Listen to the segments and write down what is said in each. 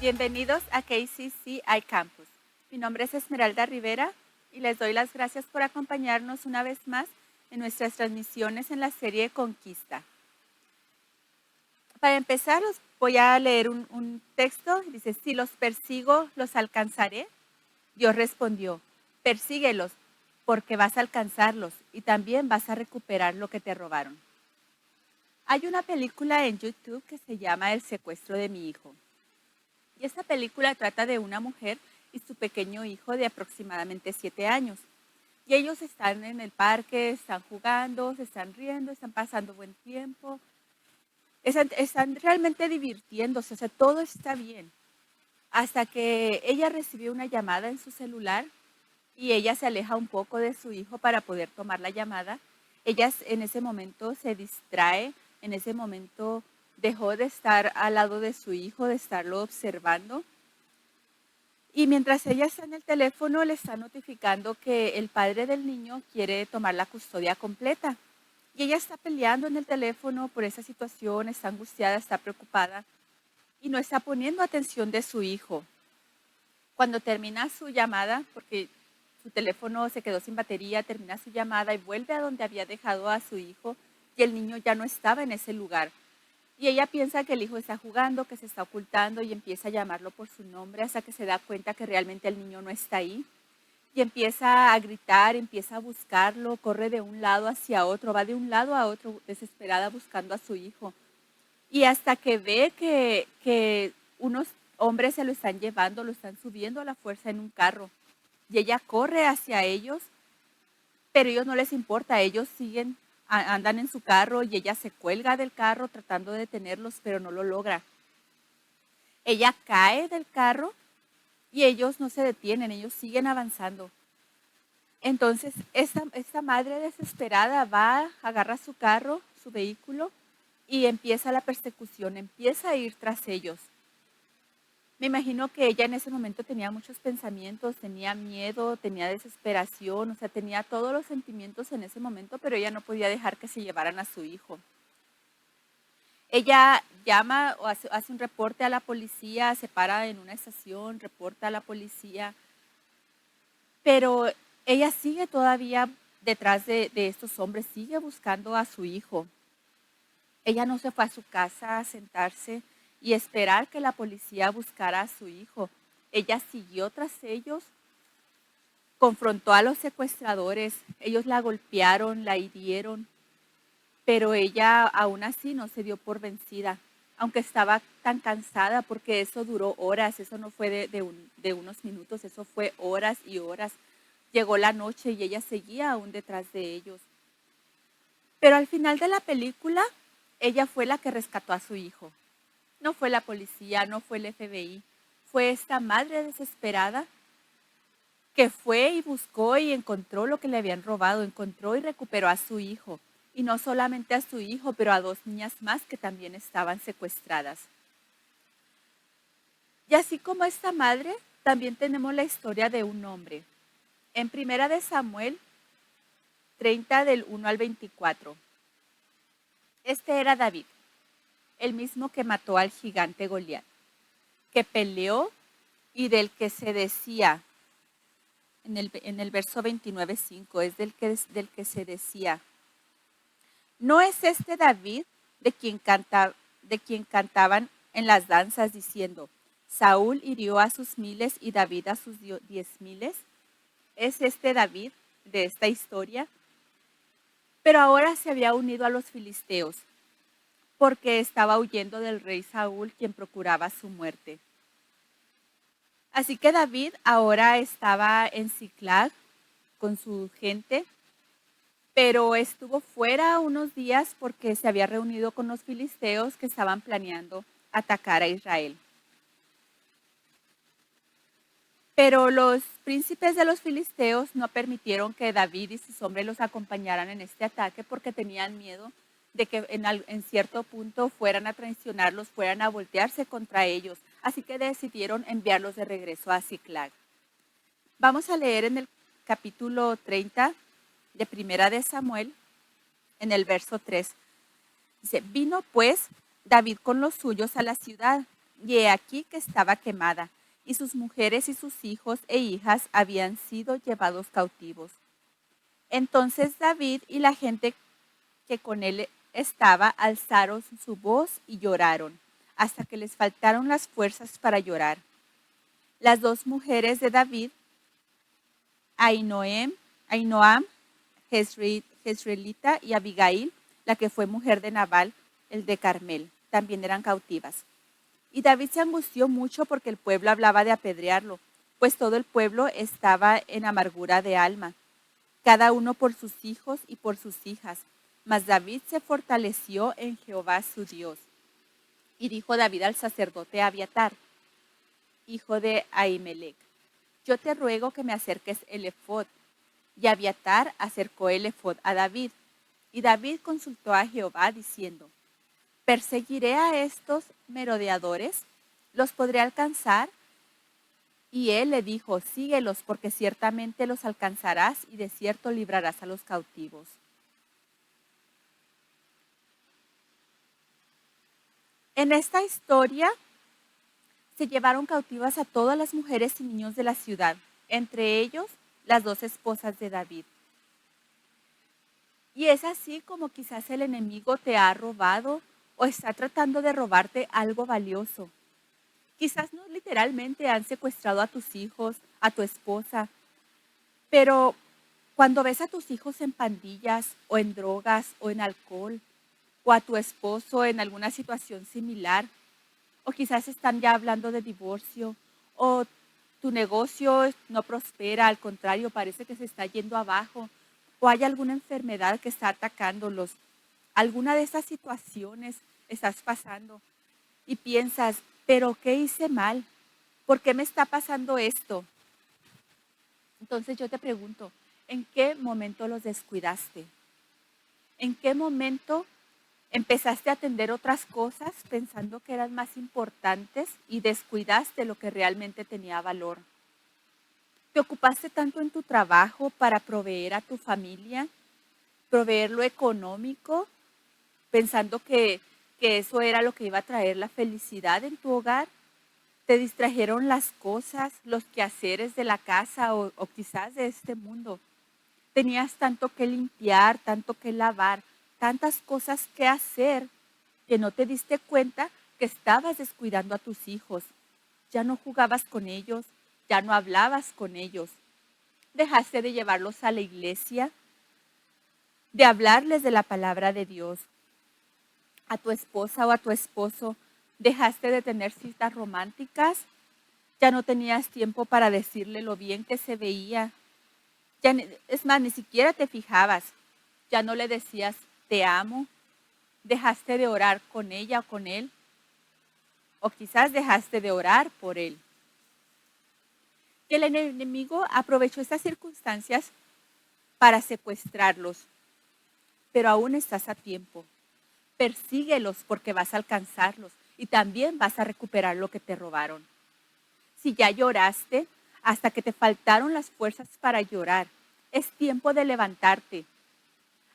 Bienvenidos a KCCI Campus. Mi nombre es Esmeralda Rivera y les doy las gracias por acompañarnos una vez más en nuestras transmisiones en la serie Conquista. Para empezar, os voy a leer un texto. Dice, si los persigo, ¿los alcanzaré? Dios respondió, persíguelos, porque vas a alcanzarlos y también vas a recuperar lo que te robaron. Hay una película en YouTube que se llama El secuestro de mi hijo. Y esta película trata de una mujer y su pequeño hijo de aproximadamente 7 años. Y ellos están en el parque, están jugando, se están riendo, están pasando buen tiempo. Están realmente divirtiéndose, o sea, todo está bien. Hasta que ella recibió una llamada en su celular y ella se aleja un poco de su hijo para poder tomar la llamada. Ella en ese momento se distrae, en ese momento dejó de estar al lado de su hijo, de estarlo observando. Y mientras ella está en el teléfono, le está notificando que el padre del niño quiere tomar la custodia completa. Y ella está peleando en el teléfono por esa situación, está angustiada, está preocupada y no está poniendo atención de su hijo. Cuando termina su llamada, porque su teléfono se quedó sin batería, termina su llamada y vuelve a donde había dejado a su hijo y el niño ya no estaba en ese lugar. Y ella piensa que el hijo está jugando, que se está ocultando y empieza a llamarlo por su nombre hasta que se da cuenta que realmente el niño no está ahí. Y empieza a gritar, empieza a buscarlo, corre de un lado hacia otro, va de un lado a otro desesperada buscando a su hijo. Y hasta que ve que unos hombres se lo están llevando, lo están subiendo a la fuerza en un carro. Y ella corre hacia ellos, pero a ellos no les importa, ellos siguen, andan en su carro y ella se cuelga del carro tratando de detenerlos, pero no lo logra. Ella cae del carro y ellos no se detienen, ellos siguen avanzando. Entonces, esta madre desesperada va, agarra su carro, su vehículo, y empieza la persecución, empieza a ir tras ellos. Me imagino que ella en ese momento tenía muchos pensamientos, tenía miedo, tenía desesperación, o sea, tenía todos los sentimientos en ese momento, pero ella no podía dejar que se llevaran a su hijo. Ella llama o hace un reporte a la policía, se para en una estación, reporta a la policía, pero ella sigue todavía detrás de estos hombres, sigue buscando a su hijo. Ella no se fue a su casa a sentarse y esperar que la policía buscara a su hijo. Ella siguió tras ellos, confrontó a los secuestradores, ellos la golpearon, la hirieron, pero ella aún así no se dio por vencida, aunque estaba tan cansada porque eso duró horas, eso no fue de unos minutos, eso fue horas y horas. Llegó la noche y ella seguía aún detrás de ellos. Pero al final de la película, ella fue la que rescató a su hijo. No fue la policía, no fue el FBI, fue esta madre desesperada que fue y buscó y encontró lo que le habían robado, encontró y recuperó a su hijo. Y no solamente a su hijo, pero a 2 niñas más que también estaban secuestradas. Y así como esta madre, también tenemos la historia de un hombre. En Primera de Samuel 30 del 1 al 24. Este era David, el mismo que mató al gigante Goliat, que peleó y del que se decía, en el verso 29:5, es del que se decía, ¿no es este David de quien cantaban en las danzas diciendo, Saúl hirió a sus 1000 y David a sus 10,000? ¿Es este David de esta historia? Pero ahora se había unido a los filisteos porque estaba huyendo del rey Saúl, quien procuraba su muerte. Así que David ahora estaba en Ziklag con su gente, pero estuvo fuera unos días porque se había reunido con los filisteos que estaban planeando atacar a Israel. Pero los príncipes de los filisteos no permitieron que David y sus hombres los acompañaran en este ataque porque tenían miedo de que en cierto punto fueran a traicionarlos, fueran a voltearse contra ellos. Así que decidieron enviarlos de regreso a Ziklag. Vamos a leer en el capítulo 30 de Primera de Samuel, en el verso 3. Dice, vino pues David con los suyos a la ciudad y he aquí que estaba quemada, y sus mujeres y sus hijos e hijas habían sido llevados cautivos. Entonces David y la gente que con él estaba alzaron su voz y lloraron, hasta que les faltaron las fuerzas para llorar. Las dos mujeres de David, Ahinoam, Jezreelita, y Abigail, la que fue mujer de Nabal, el de Carmel, también eran cautivas. Y David se angustió mucho porque el pueblo hablaba de apedrearlo, pues todo el pueblo estaba en amargura de alma, cada uno por sus hijos y por sus hijas. Mas David se fortaleció en Jehová su Dios. Y dijo David al sacerdote Abiatar, hijo de Ahimelech: yo te ruego que me acerques el efod. Y Abiatar acercó el efod a David. Y David consultó a Jehová diciendo: ¿perseguiré a estos merodeadores? ¿Los podré alcanzar? Y él le dijo: síguelos, porque ciertamente los alcanzarás y de cierto librarás a los cautivos. En esta historia se llevaron cautivas a todas las mujeres y niños de la ciudad, entre ellos las dos esposas de David. Y es así como quizás el enemigo te ha robado o está tratando de robarte algo valioso. Quizás no literalmente han secuestrado a tus hijos, a tu esposa, pero cuando ves a tus hijos en pandillas o en drogas o en alcohol, o a tu esposo en alguna situación similar, o quizás están ya hablando de divorcio, o tu negocio no prospera, al contrario, parece que se está yendo abajo, o hay alguna enfermedad que está atacándolos. Alguna de esas situaciones estás pasando y piensas: pero ¿qué hice mal? ¿Por qué me está pasando esto? Entonces yo te pregunto, ¿en qué momento los descuidaste? ¿En qué momento empezaste a atender otras cosas pensando que eran más importantes y descuidaste lo que realmente tenía valor? ¿Te ocupaste tanto en tu trabajo para proveer a tu familia, proveer lo económico, pensando que eso era lo que iba a traer la felicidad en tu hogar? ¿Te distrajeron las cosas, los quehaceres de la casa o quizás de este mundo? Tenías tanto que limpiar, tanto que lavar, tantas cosas que hacer que no te diste cuenta que estabas descuidando a tus hijos. Ya no jugabas con ellos, ya no hablabas con ellos. Dejaste de llevarlos a la iglesia, de hablarles de la palabra de Dios. A tu esposa o a tu esposo, dejaste de tener citas románticas, ya no tenías tiempo para decirle lo bien que se veía. Es más, ni siquiera te fijabas, ya no le decías te amo, dejaste de orar con ella o con él, o quizás dejaste de orar por él. Que el enemigo aprovechó estas circunstancias para secuestrarlos, pero aún estás a tiempo. Persíguelos porque vas a alcanzarlos y también vas a recuperar lo que te robaron. Si ya lloraste hasta que te faltaron las fuerzas para llorar, es tiempo de levantarte.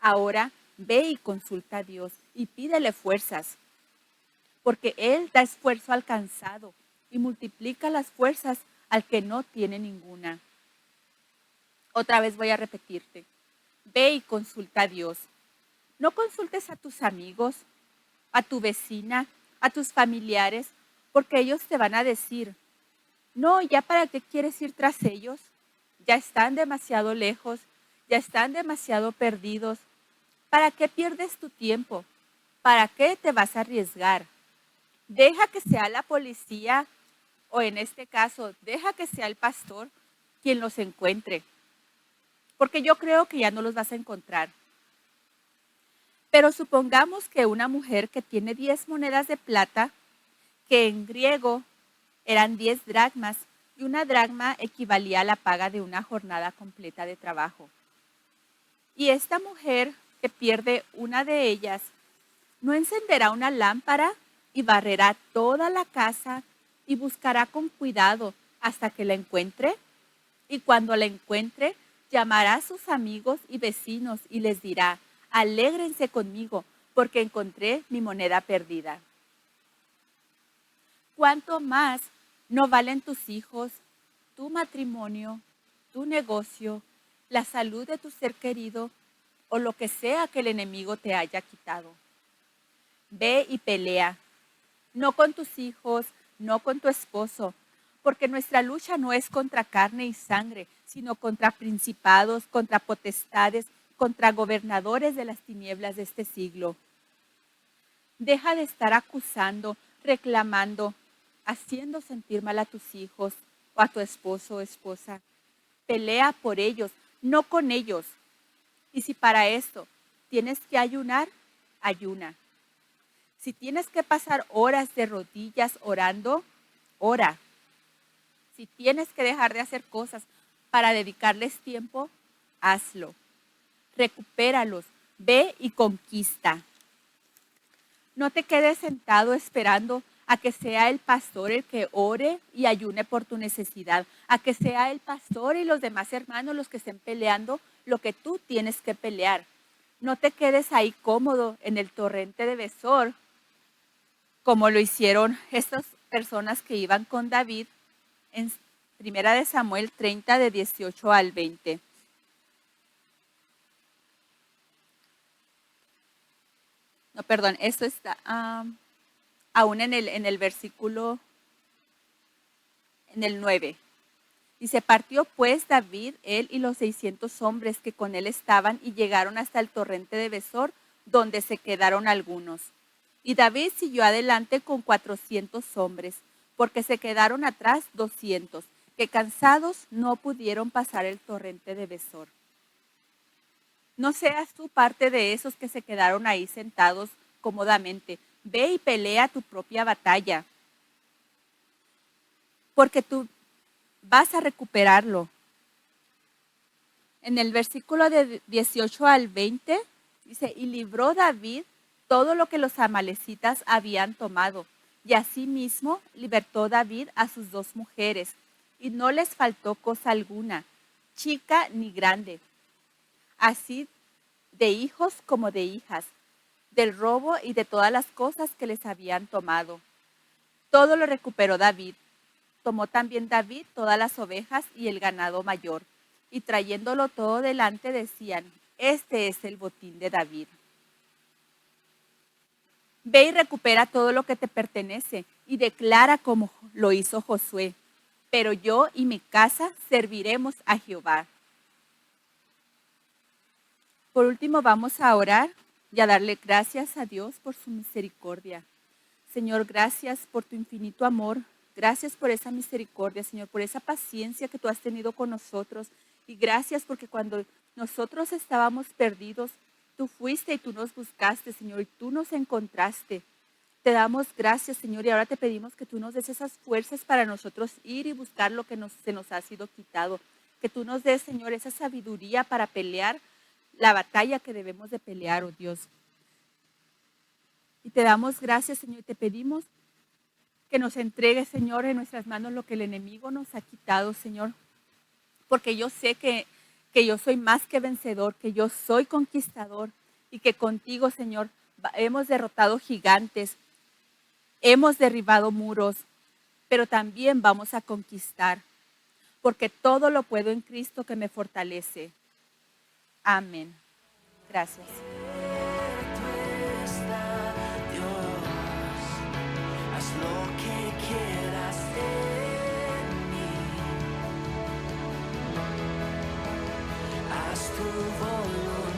Ahora ve y consulta a Dios y pídele fuerzas, porque Él da esfuerzo al cansado y multiplica las fuerzas al que no tiene ninguna. Otra vez voy a repetirte, ve y consulta a Dios. No consultes a tus amigos, a tu vecina, a tus familiares, porque ellos te van a decir: no, ¿ya para qué quieres ir tras ellos? Ya están demasiado lejos, ya están demasiado perdidos. ¿Para qué pierdes tu tiempo? ¿Para qué te vas a arriesgar? Deja que sea la policía o en este caso, deja que sea el pastor quien los encuentre, porque yo creo que ya no los vas a encontrar. Pero supongamos que una mujer que tiene 10 monedas de plata, que en griego eran 10 dracmas, y una dracma equivalía a la paga de una jornada completa de trabajo. Y esta mujer que pierde una de ellas, no encenderá una lámpara y barrerá toda la casa y buscará con cuidado hasta que la encuentre. Y cuando la encuentre, llamará a sus amigos y vecinos y les dirá: alégrense conmigo porque encontré mi moneda perdida. ¿cuánto más no valen tus hijos, tu matrimonio, tu negocio, la salud de tu ser querido o lo que sea que el enemigo te haya quitado? Ve y pelea, no con tus hijos, no con tu esposo, porque nuestra lucha no es contra carne y sangre, sino contra principados, contra potestades, contra gobernadores de las tinieblas de este siglo. Deja de estar acusando, reclamando, haciendo sentir mal a tus hijos o a tu esposo o esposa. Pelea por ellos, no con ellos. Y si para esto tienes que ayunar, ayuna. Si tienes que pasar horas de rodillas orando, ora. Si tienes que dejar de hacer cosas para dedicarles tiempo, hazlo. Recupéralos, ve y conquista. No te quedes sentado esperando a que sea el pastor el que ore y ayune por tu necesidad, a que sea el pastor y los demás hermanos los que estén peleando lo que tú tienes que pelear. No te quedes ahí cómodo en el torrente de Besor, como lo hicieron estas personas que iban con David en 1 Samuel 30, de 18 al 20. No, perdón, esto está aún en el versículo, en el 9. Dice, partió pues David, él y los 600 hombres que con él estaban y llegaron hasta el torrente de Besor, donde se quedaron algunos. Y David siguió adelante con 400 hombres, porque se quedaron atrás 200, que cansados no pudieron pasar el torrente de Besor. No seas tú parte de esos que se quedaron ahí sentados cómodamente. Ve y pelea tu propia batalla, porque tú vas a recuperarlo. En el versículo de 18 al 20 dice, y libró David todo lo que los amalecitas habían tomado, y asimismo libertó David a sus 2 mujeres, y no les faltó cosa alguna, chica ni grande, así de hijos como de hijas, del robo y de todas las cosas que les habían tomado. Todo lo recuperó David. Tomó también David todas las ovejas y el ganado mayor, y trayéndolo todo delante decían, este es el botín de David. Ve y recupera todo lo que te pertenece y declara como lo hizo Josué. Pero yo y mi casa serviremos a Jehová. Por último, vamos a orar y a darle gracias a Dios por su misericordia. Señor, gracias por tu infinito amor. Gracias por esa misericordia, Señor, por esa paciencia que tú has tenido con nosotros. Y gracias porque cuando nosotros estábamos perdidos, tú fuiste y tú nos buscaste, Señor, y tú nos encontraste. Te damos gracias, Señor, y ahora te pedimos que tú nos des esas fuerzas para nosotros ir y buscar lo que se nos ha sido quitado. Que tú nos des, Señor, esa sabiduría para pelear la batalla que debemos de pelear, oh Dios. Y te damos gracias, Señor, y te pedimos que nos entregues, Señor, en nuestras manos lo que el enemigo nos ha quitado, Señor. Porque yo sé que yo soy más que vencedor, que yo soy conquistador y que contigo, Señor, hemos derrotado gigantes, hemos derribado muros, pero también vamos a conquistar, porque todo lo puedo en Cristo que me fortalece. Amén. Gracias. Tu voluntad.